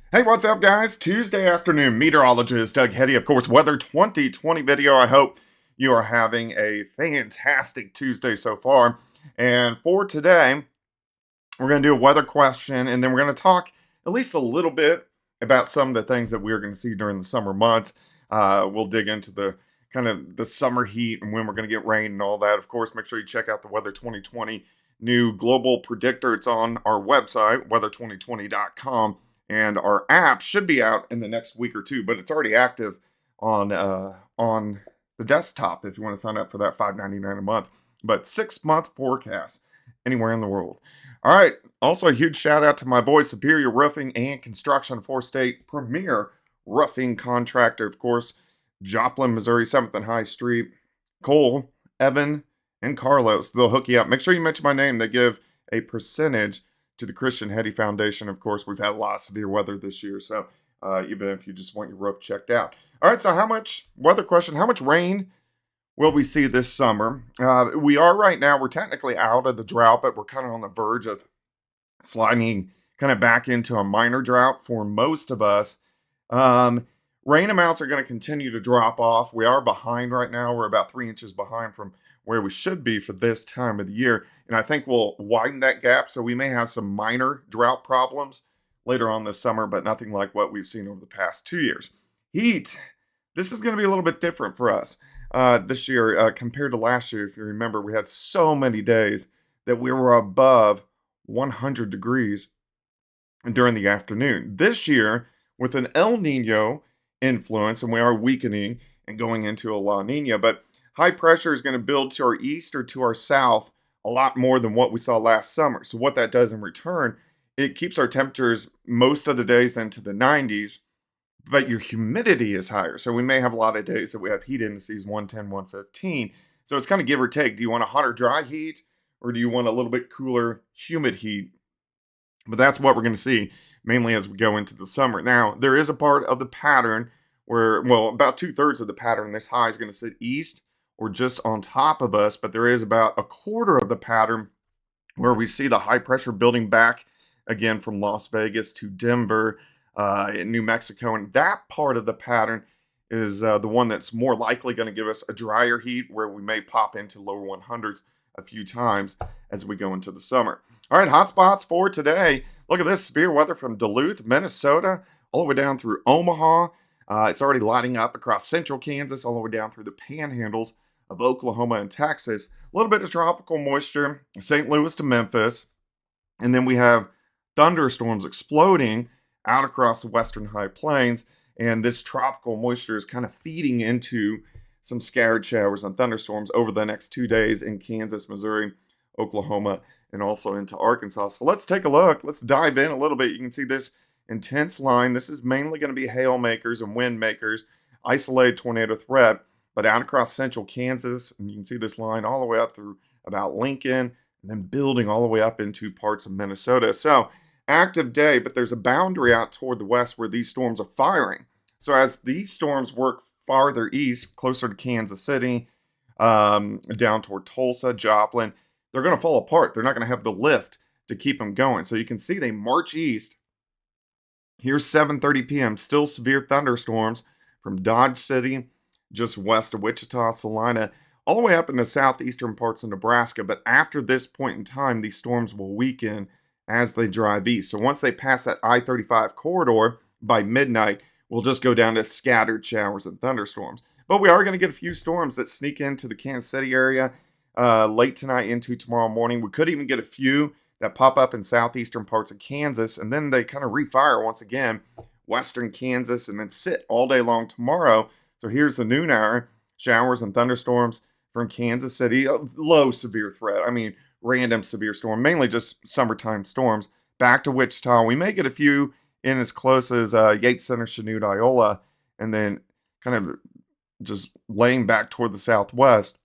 Hey, what's up, guys? Tuesday afternoon, meteorologist Doug Hetty, of course, Weather 2020 video. I hope you are having a fantastic Tuesday so far. And for today, we're going to do a weather question, and then we're going to talk at least a little bit about some of the things that we're going to see during the summer months. We'll dig into the kind of the summer heat and when we're going to get rain and all that. Of course, make sure you check out the Weather 2020 new global predictor. It's on our website, weather2020.com, and our app should be out in the next week or two, but it's already active on the desktop if you want to sign up for that $5.99 a month. But 6-month forecast anywhere in the world. All right. Also, a huge shout out to my boy Superior Roofing and Construction, four-state premier roofing contractor, of course, Joplin, Missouri, 7th and High Street. Cole, Evan, and Carlos. They'll hook you up. Make sure you mention my name. They give a percentage to the Christian Hetty Foundation. Of course, we've had a lot of severe weather this year, so even if you just want your roof checked out. All right, so how much rain will we see this summer? We are right now, we're technically out of the drought, but we're kind of on the verge of sliding kind of back into a minor drought for most of us. Rain amounts are going to continue to drop off. We are behind right now. We're about 3 inches behind from where we should be for this time of the year. And I think we'll widen that gap. So we may have some minor drought problems later on this summer, but nothing like what we've seen over the past 2 years. Heat. This is going to be a little bit different for us this year compared to last year. If you remember, we had so many days that we were above 100 degrees during the afternoon. This year, with an El Nino influence, and we are weakening and going into a La Nina, but high pressure is going to build to our east or to our south a lot more than what we saw last summer. So what that does in return, it keeps our temperatures most of the days into the 90s, but your humidity is higher. So we may have a lot of days that we have heat indices 110, 115. So it's kind of give or take. Do you want a hotter, dry heat, or do you want a little bit cooler, humid heat? But that's what we're going to see mainly as we go into the summer. Now, there is a part of the pattern where, well, about 2/3 of the pattern, this high is going to sit east or just on top of us, but there is about a quarter of the pattern where we see the high pressure building back again from Las Vegas to Denver, in New Mexico. And that part of the pattern is the one that's more likely going to give us a drier heat where we may pop into lower 100s a few times as we go into the summer. All right, hot spots for today. Look at this severe weather from Duluth, Minnesota, all the way down through Omaha. It's already lighting up across central Kansas, all the way down through the panhandles of Oklahoma and Texas. A little bit of tropical moisture, St. Louis to Memphis. And then we have thunderstorms exploding out across the western high plains. And this tropical moisture is kind of feeding into some scattered showers and thunderstorms over the next 2 days in Kansas, Missouri, Oklahoma, and also into Arkansas. So let's take a look. Let's dive in a little bit. You can see this intense line. This is mainly going to be hail makers and wind makers, isolated tornado threat, but out across central Kansas. And you can see this line all the way up through about Lincoln and then building all the way up into parts of Minnesota. So active day, but there's a boundary out toward the west where these storms are firing. So as these storms work farther east, closer to Kansas City, down toward Tulsa, Joplin, they're going to fall apart. They're not going to have the lift to keep them going. So you can see they march east. Here's 7:30 p.m. Still severe thunderstorms from Dodge City, just west of Wichita, Salina, all the way up into southeastern parts of Nebraska. But after this point in time, these storms will weaken as they drive east. So once they pass that I-35 corridor by midnight, we'll just go down to scattered showers and thunderstorms. But we are going to get a few storms that sneak into the Kansas City area late tonight into tomorrow morning. We could even get a few that pop up in southeastern parts of Kansas, and then they kind of refire once again, western Kansas, and then sit all day long tomorrow. So here's the noon hour, showers and thunderstorms from Kansas City, a low severe threat. I mean, random severe storm, mainly just summertime storms. Back to Wichita, we may get a few in as close as Yates Center, Chanute, Iola, and then kind of just laying back toward the southwest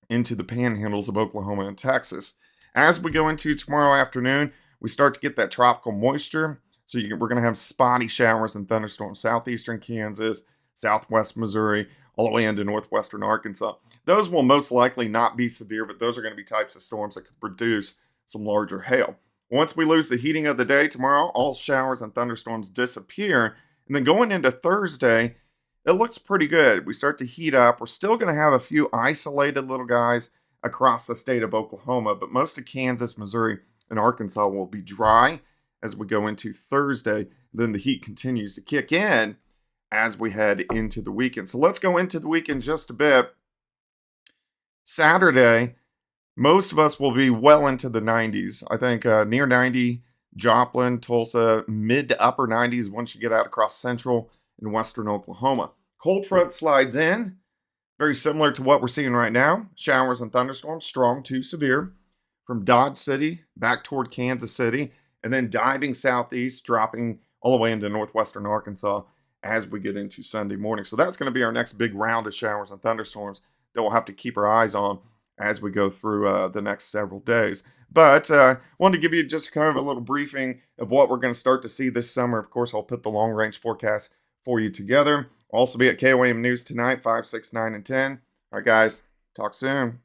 into the panhandles of Oklahoma and Texas. As we go into tomorrow afternoon, we start to get that tropical moisture. So we're going to have spotty showers and thunderstorms, southeastern Kansas, southwest Missouri, all the way into northwestern Arkansas. Those will most likely not be severe, but those are going to be types of storms that could produce some larger hail. Once we lose the heating of the day tomorrow, all showers and thunderstorms disappear. And then going into Thursday, it looks pretty good. We start to heat up. We're still going to have a few isolated little guys across the state of Oklahoma, but most of Kansas, Missouri, and Arkansas will be dry as we go into Thursday. Then the heat continues to kick in as we head into the weekend. So let's go into the weekend just a bit. Saturday, most of us will be well into the 90s. I think near 90, Joplin, Tulsa, mid to upper 90s once you get out across central and western Oklahoma. Cold front slides in, very similar to what we're seeing right now. Showers and thunderstorms, strong to severe, from Dodge City back toward Kansas City, and then diving southeast, dropping all the way into northwestern Arkansas as we get into Sunday morning. So that's going to be our next big round of showers and thunderstorms that we'll have to keep our eyes on as we go through the next several days. But wanted to give you just kind of a little briefing of what we're going to start to see this summer. Of course, I'll put the long-range forecast for you together. I'll also be at KOAM News tonight, 5, 6, 9, and 10. All right, guys, talk soon.